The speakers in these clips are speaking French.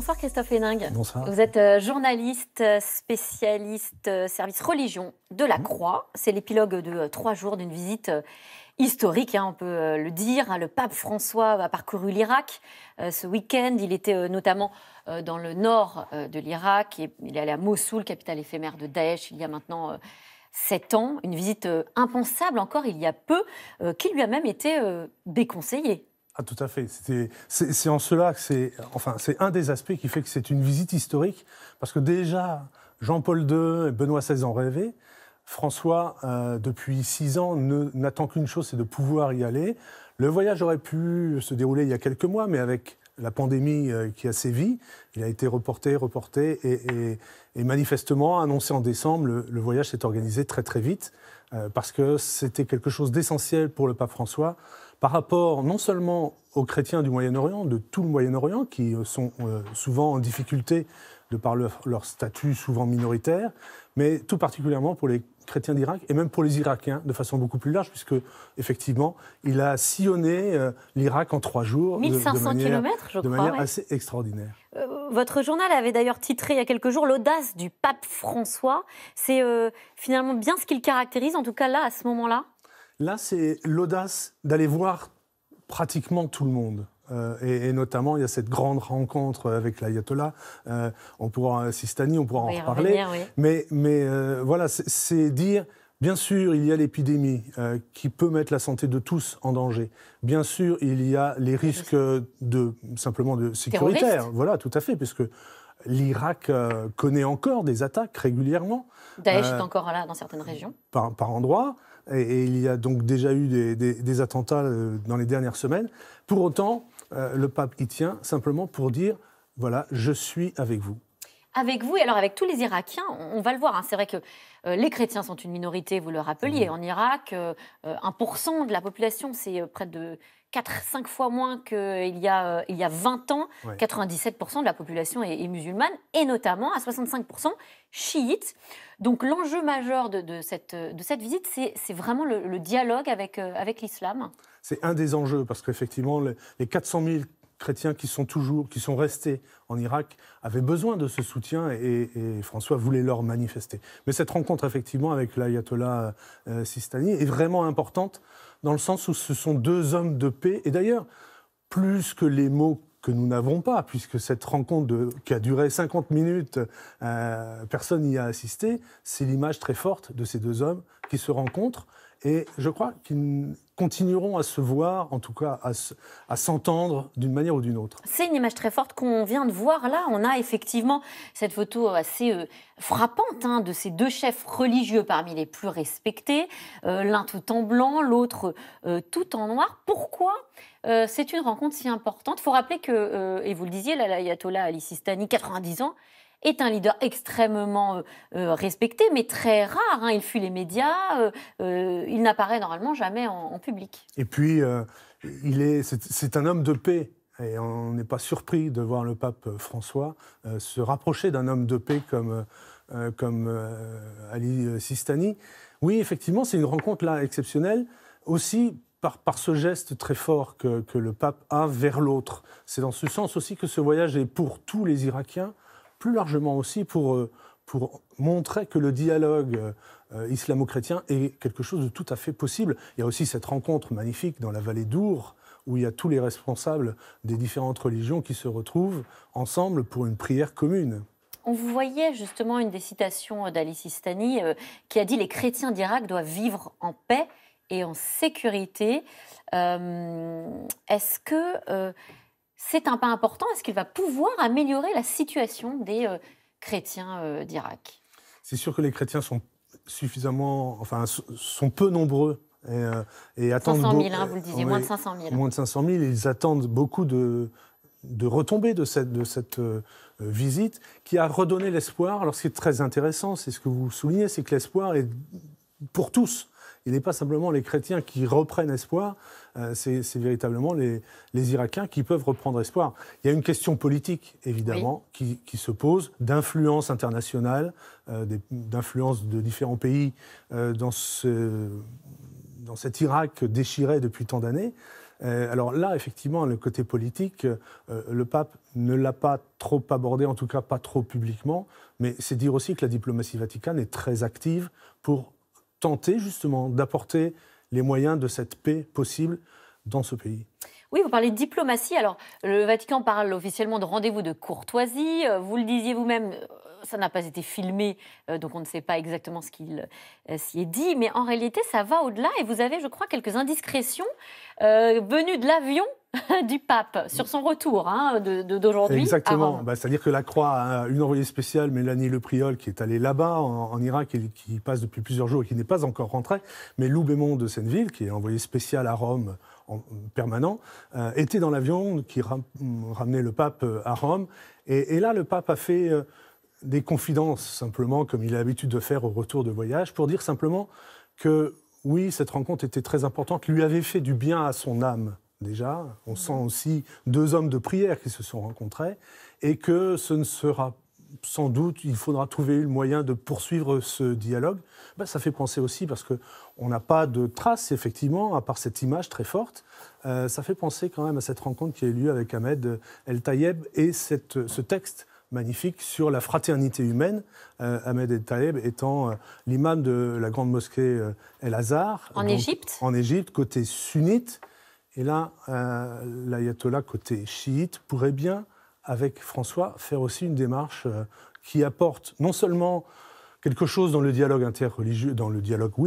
Bonsoir Christophe Héningue. Bonsoir. Vous êtes journaliste, spécialiste service religion de la Croix. C'est l'épilogue de 3 jours d'une visite historique, on peut le dire. Le pape François a parcouru l'Irak ce week-end. Il était notamment dans le nord de l'Irak. Et il est allé à Mossoul, capitale éphémère de Daesh, il y a maintenant 7 ans. Une visite impensable encore il y a peu, qui lui a même été déconseillée. Ah, tout à fait. C'est en cela que c'est un des aspects qui fait que c'est une visite historique, parce que déjà, Jean-Paul II et Benoît XVI en rêvaient. François, depuis 6 ans, n'attend qu'une chose, c'est de pouvoir y aller. Le voyage aurait pu se dérouler il y a quelques mois, mais avec la pandémie qui a sévi, il a été reporté, et manifestement, annoncé en décembre, le voyage s'est organisé très très vite, parce que c'était quelque chose d'essentiel pour le pape François, par rapport non seulement aux chrétiens du Moyen-Orient, de tout le Moyen-Orient, qui sont souvent en difficulté de par leur statut souvent minoritaire, mais tout particulièrement pour les chrétiens d'Irak et même pour les Irakiens de façon beaucoup plus large, puisque effectivement, il a sillonné l'Irak en 3 jours 1500 km, je crois, de manière assez extraordinaire. Votre journal avait d'ailleurs titré il y a quelques jours « L'audace du pape François ». C'est finalement bien ce qu'il caractérise, en tout cas là, à ce moment-là. Là, c'est l'audace d'aller voir pratiquement tout le monde. Et notamment, il y a cette grande rencontre avec l'ayatollah. Sistani, on pourra en reparler. Oui. Mais voilà, c'est dire, bien sûr, il y a l'épidémie qui peut mettre la santé de tous en danger. Bien sûr, il y a les risques simplement de sécuritaires. Terroriste. Voilà, tout à fait, puisque l'Irak connaît encore des attaques régulièrement. Daesh est encore là dans certaines régions. Par endroits. Et il y a donc déjà eu des attentats dans les dernières semaines. Pour autant, le pape y tient simplement pour dire, voilà, je suis avec vous. Avec vous, et alors avec tous les Irakiens, on va le voir, c'est vrai que les chrétiens sont une minorité, vous le rappeliez, en Irak, 1% de la population, c'est près de 4-5 fois moins qu'il y a 20 ans. Ouais. 97% de la population est musulmane, et notamment à 65% chiite. Donc l'enjeu majeur de cette visite, c'est vraiment le dialogue avec l'islam. C'est un des enjeux, parce qu'effectivement, les 400 000 chrétiens qui sont restés en Irak avaient besoin de ce soutien, et François voulait leur manifester. Mais cette rencontre, effectivement, avec l'ayatollah Sistani est vraiment importante, dans le sens où ce sont 2 hommes de paix, et d'ailleurs, plus que les mots que nous n'avons pas, puisque cette rencontre qui a duré 50 minutes, personne n'y a assisté, c'est l'image très forte de ces 2 hommes qui se rencontrent, et je crois qu'ils continueront à se voir, en tout cas à s'entendre d'une manière ou d'une autre. C'est une image très forte qu'on vient de voir là. On a effectivement cette photo assez frappante de ces 2 chefs religieux parmi les plus respectés, l'un tout en blanc, l'autre tout en noir. Pourquoi c'est une rencontre si importante? Il faut rappeler que, et vous le disiez, l'ayatollah Ali Sistani, 90 ans, est un leader extrêmement respecté, mais très rare. Il fuit les médias, il n'apparaît normalement jamais en public. Et puis, c'est un homme de paix. Et on n'est pas surpris de voir le pape François se rapprocher d'un homme de paix comme Ali Sistani. Oui, effectivement, c'est une rencontre là exceptionnelle, aussi par ce geste très fort que le pape a vers l'autre. C'est dans ce sens aussi que ce voyage est pour tous les Irakiens, plus largement aussi pour montrer que le dialogue islamo-chrétien est quelque chose de tout à fait possible. Il y a aussi cette rencontre magnifique dans la vallée d'Our, où il y a tous les responsables des différentes religions qui se retrouvent ensemble pour une prière commune. On vous voyait justement une des citations d'Ali Sistani qui a dit « Les chrétiens d'Irak doivent vivre en paix et en sécurité ». Est-ce que c'est un pas important? Est-ce qu'il va pouvoir améliorer la situation des chrétiens d'Irak? C'est sûr que les chrétiens sont sont peu nombreux et attendent 500 000, vous le disiez, moins de 500 000. Moins de 500 000, ils attendent beaucoup de retombées de cette visite qui a redonné l'espoir. Alors ce qui est très intéressant, c'est ce que vous soulignez, c'est que l'espoir est pour tous. Il n'est pas simplement les chrétiens qui reprennent espoir, c'est véritablement les Irakiens qui peuvent reprendre espoir. Il y a une question politique, évidemment, oui, qui se pose, d'influence internationale, d'influence de différents pays dans cet Irak déchiré depuis tant d'années. Alors là, effectivement, le côté politique, le pape ne l'a pas trop abordé, en tout cas pas trop publiquement, mais c'est dire aussi que la diplomatie vaticane est très active pour tenter justement d'apporter les moyens de cette paix possible dans ce pays. Oui, vous parlez de diplomatie. Alors, le Vatican parle officiellement de rendez-vous de courtoisie. Vous le disiez vous-même, ça n'a pas été filmé, donc on ne sait pas exactement ce qu'il s'y est dit. Mais en réalité, ça va au-delà. Et vous avez, je crois, quelques indiscrétions venues de l'avion du pape sur son retour d'aujourd'hui. Exactement. C'est-à-dire que la Croix a une envoyée spéciale, Mélanie Le Priol, qui est allée là-bas, en Irak, et qui passe depuis plusieurs jours et qui n'est pas encore rentrée. Mais Lou Bémond de Senneville, qui est envoyé spécial à Rome en permanent, était dans l'avion qui ramenait le pape à Rome. Et là, le pape a fait des confidences, simplement, comme il a l'habitude de faire au retour de voyage, pour dire simplement que, oui, cette rencontre était très importante, lui avait fait du bien à son âme. Déjà, on sent aussi deux hommes de prière qui se sont rencontrés et que ce ne sera sans doute, il faudra trouver le moyen de poursuivre ce dialogue. Ça fait penser aussi, parce qu'on n'a pas de traces, effectivement, à part cette image très forte, ça fait penser quand même à cette rencontre qui a eu lieu avec Ahmed El Tayeb et ce texte magnifique sur la fraternité humaine, Ahmed El Tayeb étant l'imam de la grande mosquée El Azhar. En Égypte. En Égypte, côté sunnite. Et là, l'ayatollah, côté chiite, pourrait bien, avec François, faire aussi une démarche qui apporte non seulement quelque chose dans le dialogue interreligieux,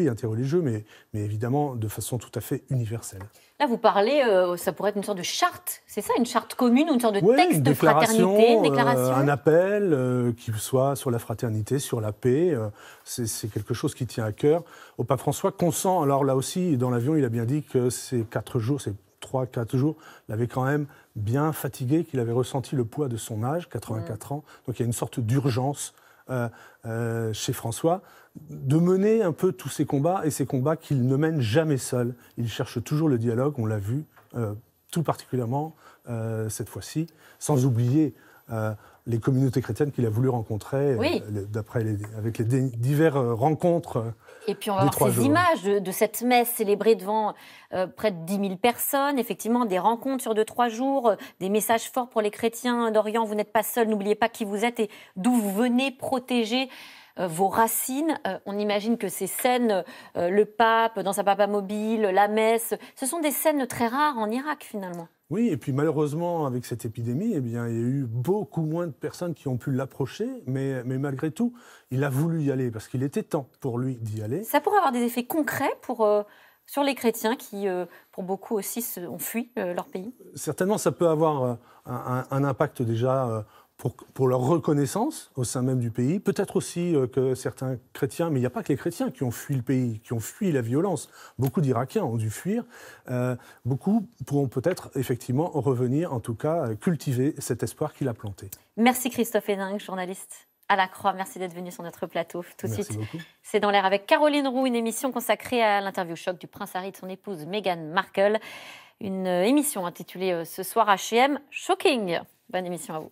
interreligieux, mais évidemment de façon tout à fait universelle. Là, vous parlez, ça pourrait être une sorte de charte, c'est ça, une charte commune, une sorte de texte de fraternité, une déclaration. Un appel qui soit sur la fraternité, sur la paix, c'est quelque chose qui tient à cœur au pape François, qu'on sent, alors là aussi, dans l'avion, il a bien dit que ces 4 jours, ces 3-4 jours, l'avait quand même bien fatigué, qu'il avait ressenti le poids de son âge, 84 ans, donc il y a une sorte d'urgence chez François, de mener un peu tous ces combats, et ces combats qu'il ne mène jamais seul. Il cherche toujours le dialogue, on l'a vu, tout particulièrement cette fois-ci, sans oublier les communautés chrétiennes qu'il a voulu rencontrer, oui. Avec les diverses rencontres. Et puis on va voir ces images de cette messe célébrée devant près de 10 000 personnes, effectivement des rencontres sur 2-3 jours, des messages forts pour les chrétiens d'Orient, vous n'êtes pas seuls, n'oubliez pas qui vous êtes et d'où vous venez, protéger vos racines. On imagine que ces scènes, le pape dans sa papamobile, la messe, ce sont des scènes très rares en Irak finalement. Oui, et puis malheureusement, avec cette épidémie, il y a eu beaucoup moins de personnes qui ont pu l'approcher, mais malgré tout, il a voulu y aller, parce qu'il était temps pour lui d'y aller. Ça pourrait avoir des effets concrets sur les chrétiens qui, pour beaucoup aussi, ont fui leur pays? Certainement, ça peut avoir un impact déjà pour leur reconnaissance au sein même du pays. Peut-être aussi que certains chrétiens, mais il n'y a pas que les chrétiens qui ont fui le pays, qui ont fui la violence. Beaucoup d'Irakiens ont dû fuir. Beaucoup pourront peut-être effectivement revenir, en tout cas cultiver cet espoir qu'il a planté. Merci Christophe Héninck, journaliste à la Croix. Merci d'être venu sur notre plateau. Tout de suite, beaucoup. C'est dans l'air avec Caroline Roux, une émission consacrée à l'interview choc du prince Harry et de son épouse Meghan Markle. Une émission intitulée ce soir H&M Shocking. Bonne émission à vous.